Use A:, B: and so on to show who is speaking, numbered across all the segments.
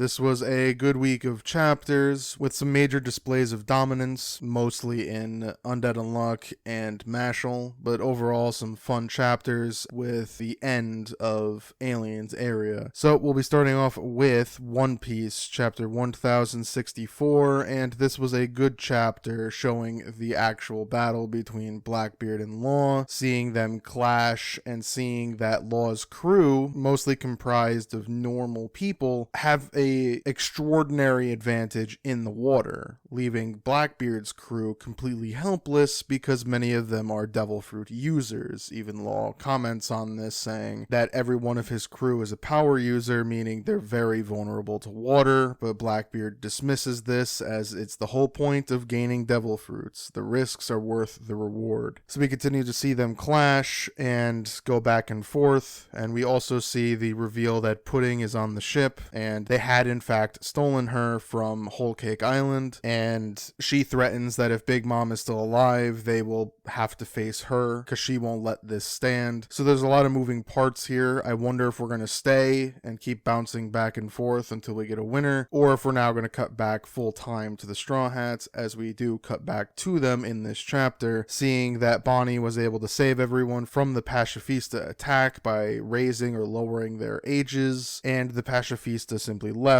A: This was a good week of chapters with some major displays of dominance, mostly in Undead Unluck and Mashle, but overall some fun chapters with the end of Alien's area. So we'll be starting off with One Piece, chapter 1064, and this was a good chapter showing the actual battle between Blackbeard and Law, seeing them clash and seeing that Law's crew, mostly comprised of normal people, have a extraordinary advantage in the water, leaving Blackbeard's crew completely helpless because many of them are devil fruit users. Even Law comments on this, saying that every one of his crew is a power user, meaning they're very vulnerable to water, but Blackbeard dismisses this as it's the whole point of gaining devil fruits. The risks are worth the reward. So we continue to see them clash and go back and forth, and we also see the reveal that Pudding is on the ship, and they had in fact stolen her from Whole Cake Island, and she threatens that if Big Mom is still alive, they will have to face her because she won't let this stand. So there's a lot of moving parts here. I wonder if we're going to stay and keep bouncing back and forth until we get a winner, or if we're now going to cut back full time to the Straw Hats, as we do cut back to them in this chapter, seeing that Bonnie was able to save everyone from the Pacifista attack by raising or lowering their ages, and the Pacifista simply left.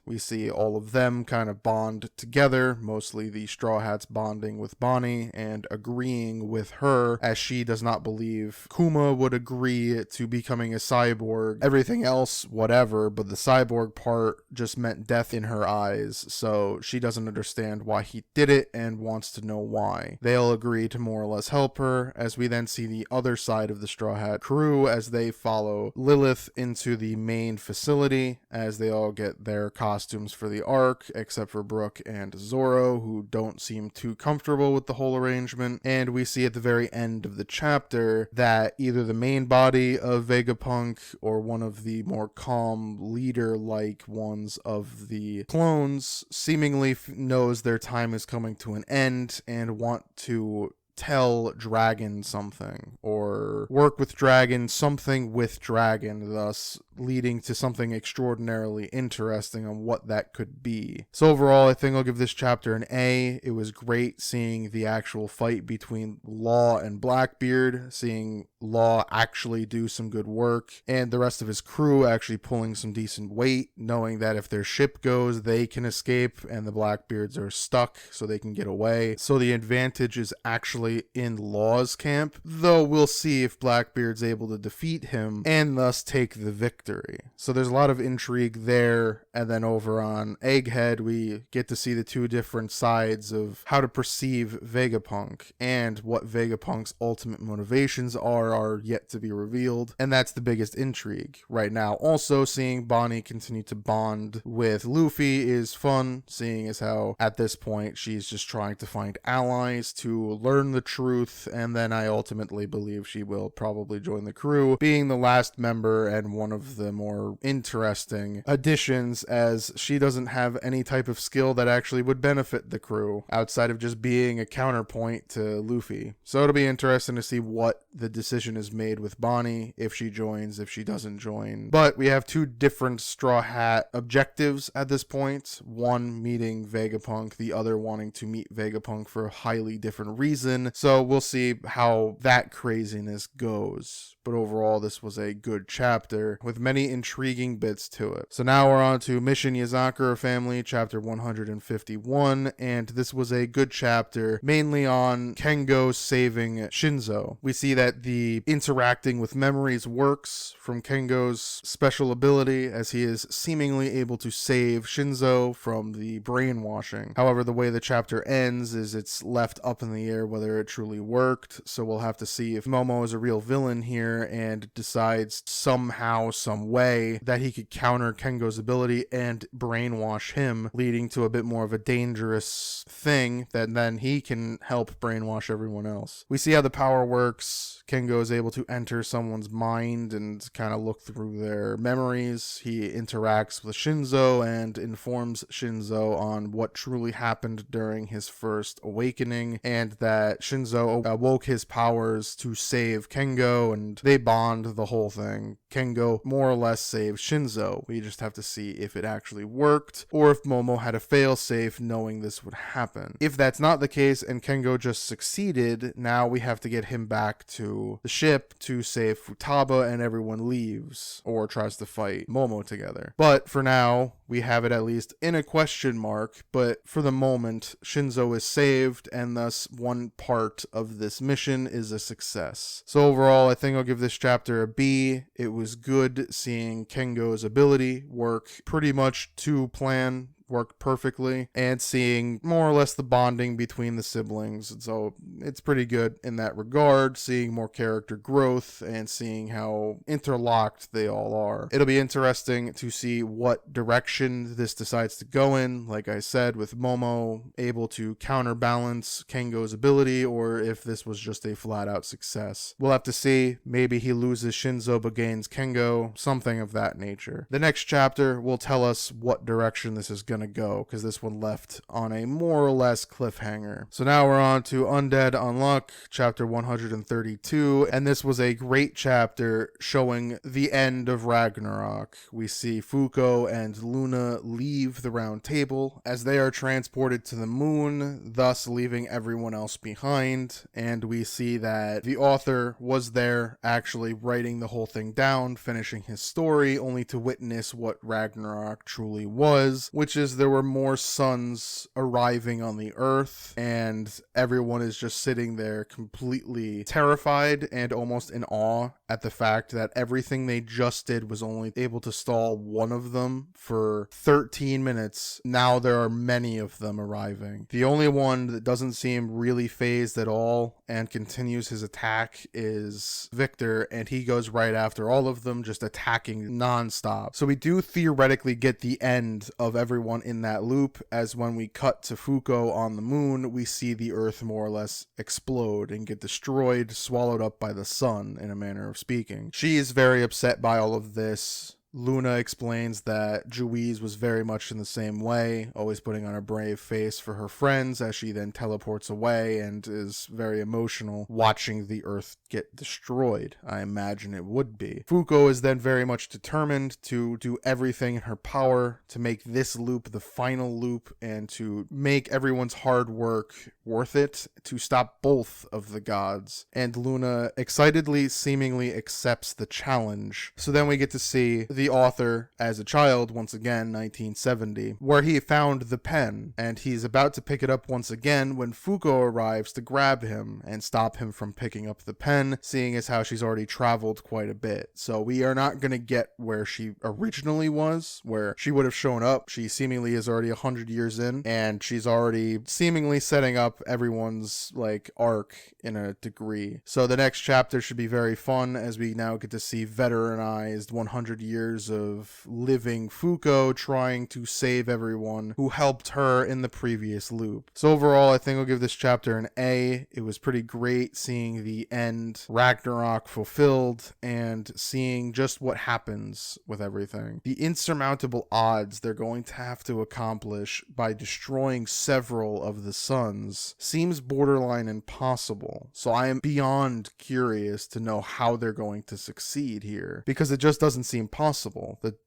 A: We see all of them kind of bond together, mostly the Straw Hats bonding with Bonnie and agreeing with her, as she does not believe Kuma would agree to becoming a cyborg. Everything else, whatever, but the cyborg part just meant death in her eyes, so she doesn't understand why he did it and wants to know why. They'll agree to more or less help her, as we then see the other side of the Straw Hat crew as they follow Lilith into the main facility, as they all get their costumes for the arc, except for Brooke and Zoro, who don't seem too comfortable with the whole arrangement. And we see at the very end of the chapter that either the main body of Vegapunk or one of the more calm leader-like ones of the clones seemingly knows their time is coming to an end and want to tell Dragon something, or work with Dragon, something with Dragon, thus leading to something extraordinarily interesting on what that could be. So overall, I think I'll give this chapter an A. It was great seeing the actual fight between Law and Blackbeard, seeing Law actually do some good work, and the rest of his crew actually pulling some decent weight, knowing that if their ship goes, they can escape, and the Blackbeards are stuck, so they can get away. So the advantage is actually in Law's camp, though we'll see if Blackbeard's able to defeat him and thus take the victory. So there's a lot of intrigue there, and then over on Egghead, we get to see the two different sides of how to perceive Vegapunk, and what Vegapunk's ultimate motivations are yet to be revealed, and that's the biggest intrigue right now. Also, seeing Bonnie continue to bond with Luffy is fun, seeing as how at this point she's just trying to find allies to learn the truth, and then I ultimately believe she will probably join the crew, being the last member and one of the more interesting additions, as she doesn't have any type of skill that actually would benefit the crew outside of just being a counterpoint to Luffy. So it'll be interesting to see what the decision is made with Bonnie, if she joins, if she doesn't join. But we have two different Straw Hat objectives at this point, one meeting Vegapunk, the other wanting to meet Vegapunk for a highly different reason. So we'll see how that craziness goes. But overall, this was a good chapter with many intriguing bits to it. So now we're on to Mission Yozakura Family, chapter 151, and this was a good chapter, mainly on Kengo saving Shinzo. We see that the interacting with memories works from Kengo's special ability, as he is seemingly able to save Shinzo from the brainwashing. However, the way the chapter ends is it's left up in the air whether it truly worked, so we'll have to see if Momo is a real villain here and decides somehow, some way, that he could counter Kengo's ability and brainwash him, leading to a bit more of a dangerous thing that then he can help brainwash everyone else. We see how the power works. Kengo Kengo is able to enter someone's mind and kind of look through their memories. He interacts with Shinzo and informs Shinzo on what truly happened during his first awakening, and that Shinzo awoke his powers to save Kengo, and they bond the whole thing. Kengo more or less saves Shinzo. We just have to see if it actually worked, or if Momo had a failsafe knowing this would happen. If that's not the case and Kengo just succeeded, now we have to get him back to the ship to save Futaba, and everyone leaves or tries to fight Momo together. But for now, we have it at least in a question mark, but for the moment, Shinzo is saved, and thus one part of this mission is a success. So overall, I think I'll give this chapter a B. It was good seeing Kengo's ability work pretty much to plan, worked perfectly, and seeing more or less the bonding between the siblings. And so it's pretty good in that regard, seeing more character growth and seeing how interlocked they all are. It'll be interesting to see what direction this decides to go in, like I said, with Momo able to counterbalance Kengo's ability, or if this was just a flat-out success. We'll have to see. Maybe he loses Shinzo but gains Kengo, something of that nature. The next chapter will tell us what direction this is going to go, because this one left on a more or less cliffhanger. So now we're on to Undead Unluck, chapter 132, and this was a great chapter showing the end of Ragnarok. We see Fuko and Luna leave the round table as they are transported to the moon, thus leaving everyone else behind, and we see that the author was there actually writing the whole thing down, finishing his story, only to witness what Ragnarok truly was, which is there were more suns arriving on the earth, and everyone is just sitting there completely terrified and almost in awe at the fact that everything they just did was only able to stall one of them for 13 minutes. Now there are many of them arriving. The only one that doesn't seem really phased at all and continues his attack is Victor, and he goes right after all of them, just attacking non-stop. So we do theoretically get the end of everyone in that loop, as when we cut to Fuko on the moon, we see the earth more or less explode and get destroyed, swallowed up by the sun, in a manner of speaking. She is very upset by all of this. Luna explains that Juiz was very much in the same way, always putting on a brave face for her friends, as she then teleports away and is very emotional watching the earth get destroyed. I imagine it would be. Fuko is then very much determined to do everything in her power to make this loop the final loop and to make everyone's hard work worth it, to stop both of the gods. And Luna excitedly, seemingly accepts the challenge. So then we get to see the author as a child, once again, 1970, where he found the pen, and he's about to pick it up once again when Fuko arrives to grab him and stop him from picking up the pen, seeing as how she's already traveled quite a bit. So we are not going to get where she originally was, where she would have shown up. She seemingly is already 100 years in, and she's already seemingly setting up everyone's like arc in a degree. So the next chapter should be very fun, as we now get to see veteranized 100 years of living Fuko trying to save everyone who helped her in the previous loop. So overall, I think I'll give this chapter an A. It was pretty great seeing the end, Ragnarok fulfilled, and seeing just what happens with everything. The insurmountable odds they're going to have to accomplish by destroying several of the suns seems borderline impossible. So I am beyond curious to know how they're going to succeed here, because it just doesn't seem possible.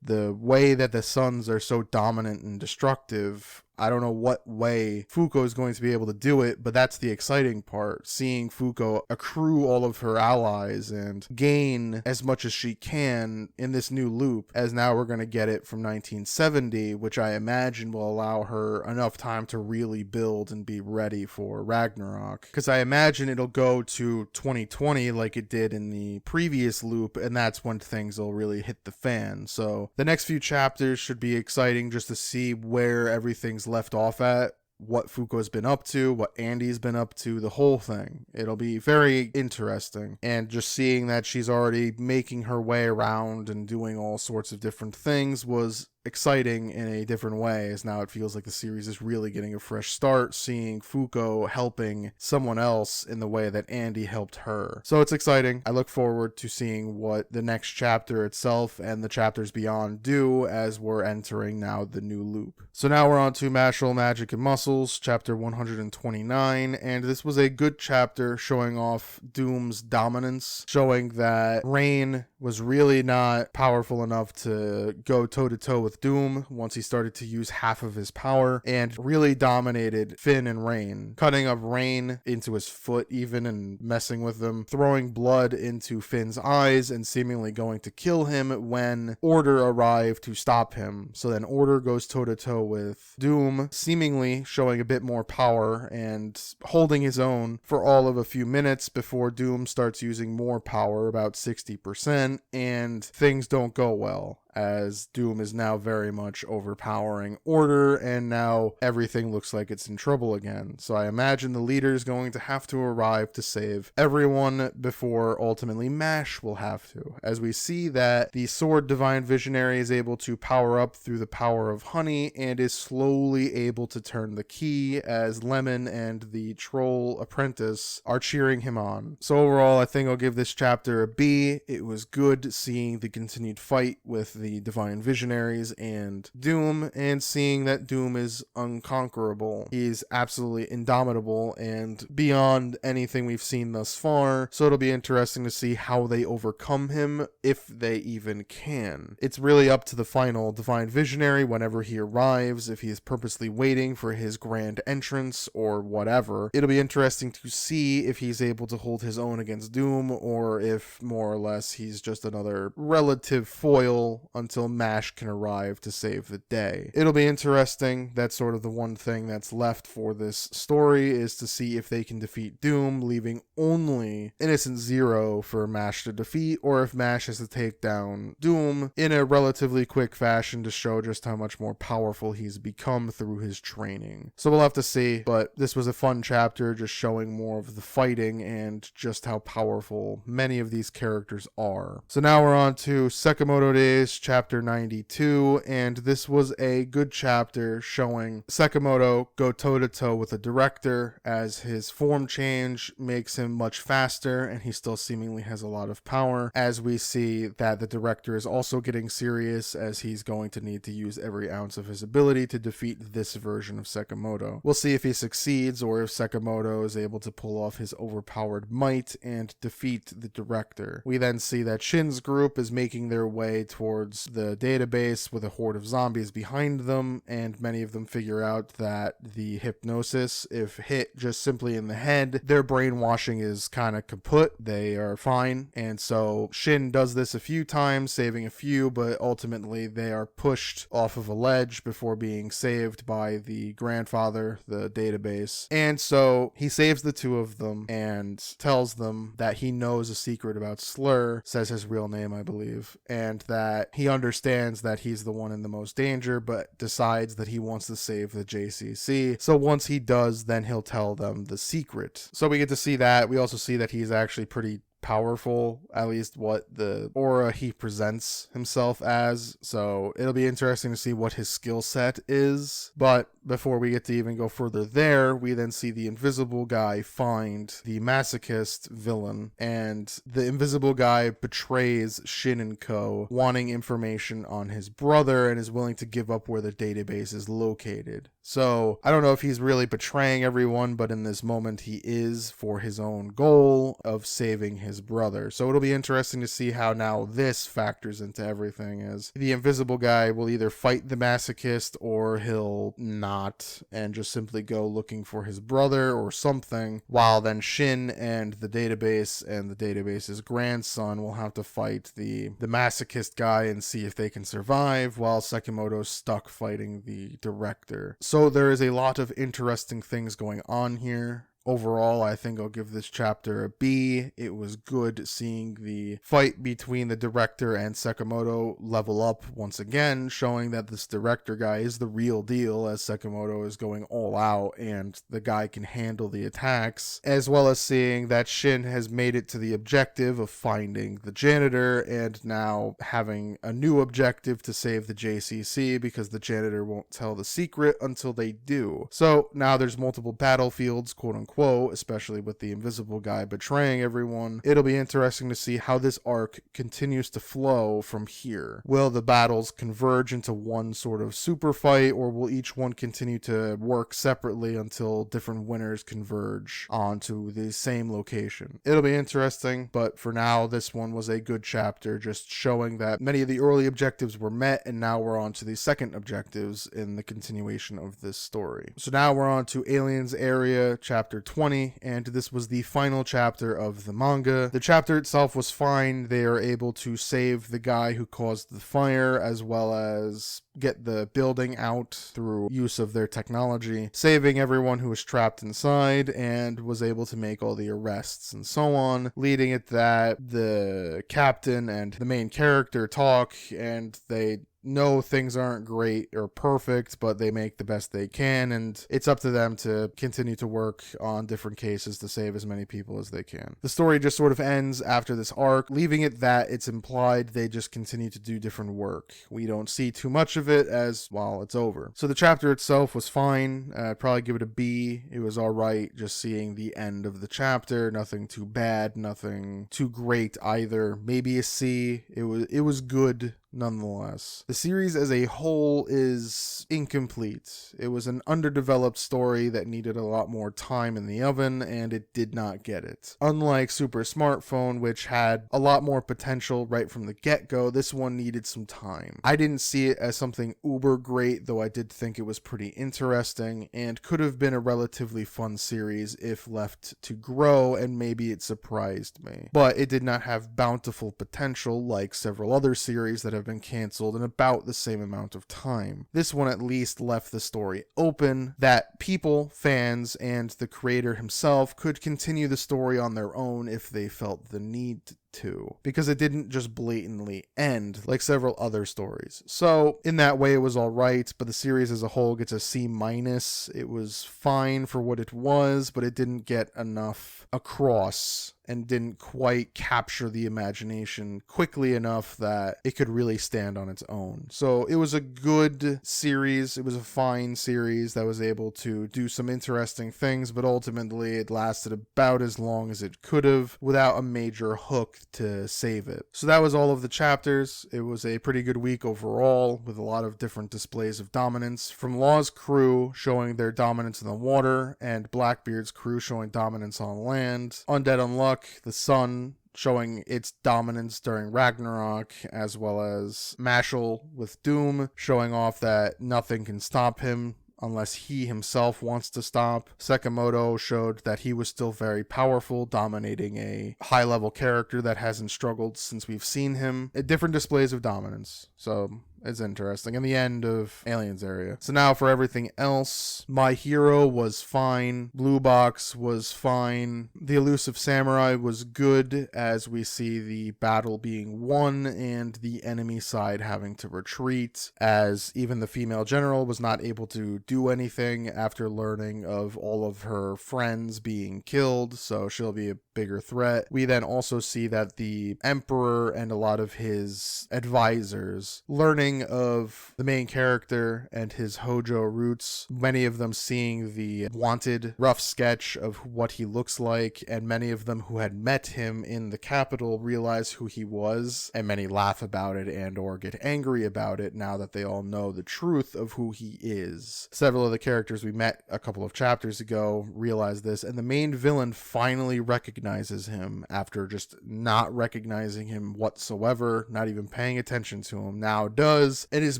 A: The way that the suns are so dominant and destructive, I don't know what way Fuko is going to be able to do it, but that's the exciting part. Seeing Fuko accrue all of her allies and gain as much as she can in this new loop, as now we're going to get it from 1970, which I imagine will allow her enough time to really build and be ready for Ragnarok. Because I imagine it'll go to 2020 like it did in the previous loop, and that's when things will really hit the fan. So the next few chapters should be exciting just to see where everything's left off at, what Fuko's been up to, what Andy's been up to, the whole thing. It'll be very interesting. And just seeing that she's already making her way around and doing all sorts of different things was exciting in a different way, as now it feels like the series is really getting a fresh start, seeing Fuko helping someone else in the way that Andy helped her. So it's exciting. I look forward to seeing what the next chapter itself and the chapters beyond do as we're entering now the new loop. So now we're on to Mashle, Magic and Muscles, chapter 129, and this was a good chapter showing off Doom's dominance, showing that Rain was really not powerful enough to go toe-to-toe with Doom once he started to use half of his power, and really dominated Finn and Rain, cutting up Rain into his foot even and messing with them, throwing blood into Finn's eyes and seemingly going to kill him when Order arrived to stop him. So then Order goes toe-to-toe with Doom, seemingly showing a bit more power and holding his own for all of a few minutes before Doom starts using more power, about 60%, and things don't go well, as Doom is now very much overpowering Order, and now everything looks like it's in trouble again. So I imagine the leader is going to have to arrive to save everyone before ultimately Mash will have to, as we see that the Sword Divine Visionary is able to power up through the power of honey and is slowly able to turn the key, as Lemon and the Troll Apprentice are cheering him on. So overall, I think I'll give this chapter a B. It was good seeing the continued fight with the Divine Visionaries and Doom, and seeing that Doom is unconquerable. He's absolutely indomitable and beyond anything we've seen thus far, so it'll be interesting to see how they overcome him, if they even can. It's really up to the final Divine Visionary whenever he arrives, if he is purposely waiting for his grand entrance or whatever. It'll be interesting to see if he's able to hold his own against Doom, or if more or less he's just another relative foil until Mash can arrive to save the day. It'll be interesting. That's sort of the one thing that's left for this story, is to see if they can defeat Doom, leaving only Innocent Zero for Mash to defeat, or if Mash has to take down Doom in a relatively quick fashion to show just how much more powerful he's become through his training. So we'll have to see, but this was a fun chapter, just showing more of the fighting and just how powerful many of these characters are. So now we're on to Sakamoto Days, chapter 92, and this was a good chapter showing Sakamoto go toe-to-toe with the director, as his form change makes him much faster and he still seemingly has a lot of power, as we see that the director is also getting serious, as he's going to need to use every ounce of his ability to defeat this version of Sakamoto. We'll see if he succeeds, or if Sakamoto is able to pull off his overpowered might and defeat the director. We then see that Shin's group is making their way towards the database with a horde of zombies behind them, and many of them figure out that the hypnosis, if hit just simply in the head, their brainwashing is kind of kaput. They are fine, and so Shin does this a few times, saving a few, but ultimately they are pushed off of a ledge before being saved by the grandfather, the database. And so he saves the two of them and tells them that he knows a secret about Slur, says his real name, I believe, and that he understands that he's the one in the most danger, but decides that he wants to save the JCC. So once he does, then he'll tell them the secret. So we get to see that. We also see that he's actually pretty powerful, at least what the aura he presents himself as. So it'll be interesting to see what his skill set is. But before we get to even go further there, we then see the invisible guy find the masochist villain, and the invisible guy betrays Shin and Co., wanting information on his brother, and is willing to give up where the database is located. So I don't know if he's really betraying everyone, but in this moment he is, for his own goal of saving his brother. So it'll be interesting to see how now this factors into everything, as the invisible guy will either fight the masochist or he'll not and just simply go looking for his brother or something, while then Shin and the database's grandson will have to fight the masochist guy and see if they can survive, while Sakamoto's stuck fighting the director. So there is a lot of interesting things going on here. overall, I think I'll give this chapter a B. It was good seeing the fight between the director and Sakamoto level up once again, showing that this director guy is the real deal, as Sakamoto is going all out and the guy can handle the attacks, as well as seeing that Shin has made it to the objective of finding the janitor and now having a new objective to save the JCC, because the janitor won't tell the secret until they do. So now there's multiple battlefields, quote unquote, especially with the invisible guy betraying everyone. It'll be interesting to see how this arc continues to flow from here. Will the battles converge into one sort of super fight, or will each one continue to work separately until different winners converge onto the same location? It'll be interesting, but for now, this one was a good chapter, just showing that many of the early objectives were met, and now we're on to the second objectives in the continuation of this story. So now we're on to Aliens Area, chapter 20, and this was the final chapter of the manga. The chapter itself was fine. They are able to save the guy who caused the fire, as well as get the building out through use of their technology, saving everyone who was trapped inside, and was able to make all the arrests and so on, leading it that the captain and the main character talk, and they know things aren't great or perfect, but they make the best they can, and it's up to them to continue to work on different cases to save as many people as they can. The story just sort of ends after this arc, leaving it that it's implied they just continue to do different work. We don't see too much of it, as, well, it's over. So the chapter itself was fine. I'd probably give it a B. It was alright just seeing the end of the chapter. Nothing too bad, nothing too great either. Maybe a C. It was good nonetheless. The series as a whole is incomplete. It was an underdeveloped story that needed a lot more time in the oven, and it did not get it. Unlike Super Smartphone, which had a lot more potential right from the get-go, this one needed some time. I didn't see it as something uber great, though I did think it was pretty interesting, and could have been a relatively fun series if left to grow, and maybe it surprised me. But it did not have bountiful potential like several other series that have been canceled in about the same amount of time. This one at least left the story open, that people, fans, and the creator himself could continue the story on their own if they felt the need to, because it didn't just blatantly end like several other stories. So in that way it was alright, but the series as a whole gets a C-. It was fine for what it was, but it didn't get enough across and didn't quite capture the imagination quickly enough that it could really stand on its own. So it was a good series. It was a fine series that was able to do some interesting things, but ultimately it lasted about as long as it could have without a major hook to save it. So that was all of the chapters. It was a pretty good week overall, with a lot of different displays of dominance, from Law's crew showing their dominance in the water, and Blackbeard's crew showing dominance on land, Undead Unluck, the sun, showing its dominance during Ragnarok, as well as Mashle with Doom showing off that nothing can stop him unless he himself wants to stop. Sakamoto showed that he was still very powerful, dominating a high-level character that hasn't struggled since we've seen him. Different displays of dominance. So it's interesting. And the end of Aliens Area. So now for everything else, My Hero was fine. Blue Box was fine. The Elusive Samurai was good, as we see the battle being won and the enemy side having to retreat, as even the female general was not able to do anything after learning of all of her friends being killed, so she'll be a bigger threat. We then also see that the Emperor and a lot of his advisors learning of the main character and his Hojo roots, many of them seeing the wanted rough sketch of what he looks like, and many of them who had met him in the capital realize who he was, and many laugh about it and or get angry about it now that they all know the truth of who he is. Several of the characters we met a couple of chapters ago realize this, and the main villain finally recognizes him after just not recognizing him whatsoever, not even paying attention to him. Now does, does and is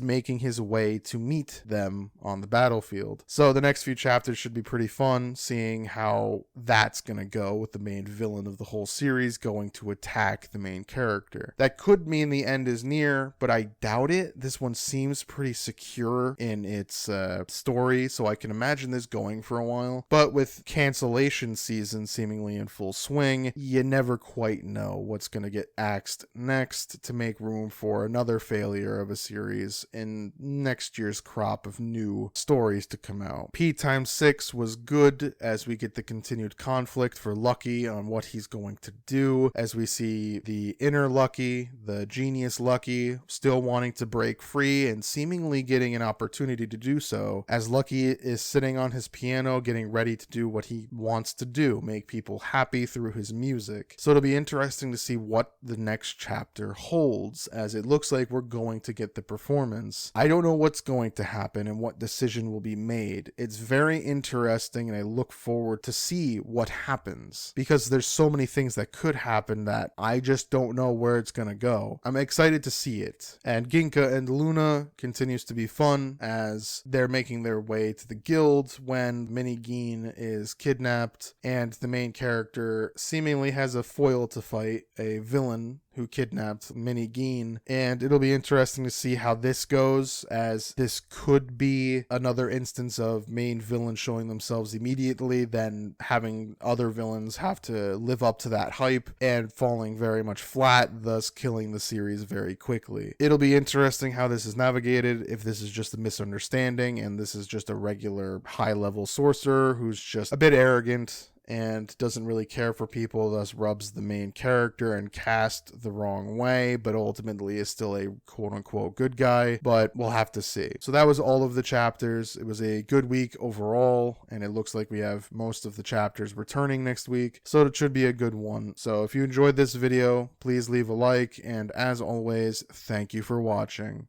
A: making his way to meet them on the battlefield. So the next few chapters should be pretty fun, seeing how that's going to go with the main villain of the whole series going to attack the main character. That could mean the end is near, but I doubt it. This one seems pretty secure in its story, so I can imagine this going for a while. But with cancellation season seemingly in full swing, you never quite know what's going to get axed next to make room for another failure of a series in next year's crop of new stories to come out. P times 6 was good as we get the continued conflict for Lucky on what he's going to do, as we see the inner Lucky, the genius Lucky, still wanting to break free and seemingly getting an opportunity to do so, as Lucky is sitting on his piano getting ready to do what he wants to do, make people happy through his music. So it'll be interesting to see what the next chapter holds, as it looks like we're going to get the performance. I don't know what's going to happen and what decision will be made. It's very interesting, and I look forward to see what happens, because there's so many things that could happen that I just don't know where it's gonna go. I'm excited to see it. And Ginka and Luna continues to be fun as they're making their way to the guild when Minigeen is kidnapped, and the main character seemingly has a foil to fight, a villain who kidnapped Minigeen, and it'll be interesting to see how this goes, as this could be another instance of main villains showing themselves immediately, then having other villains have to live up to that hype and falling very much flat, thus killing the series very quickly. It'll be interesting how this is navigated, if this is just a misunderstanding and this is just a regular high-level sorcerer who's just a bit arrogant and doesn't really care for people, thus rubs the main character and cast the wrong way, but ultimately is still a quote-unquote good guy, but we'll have to see. So that was all of the chapters. It was a good week overall, and it looks like we have most of the chapters returning next week, so it should be a good one. So if you enjoyed this video, please leave a like, and as always, thank you for watching.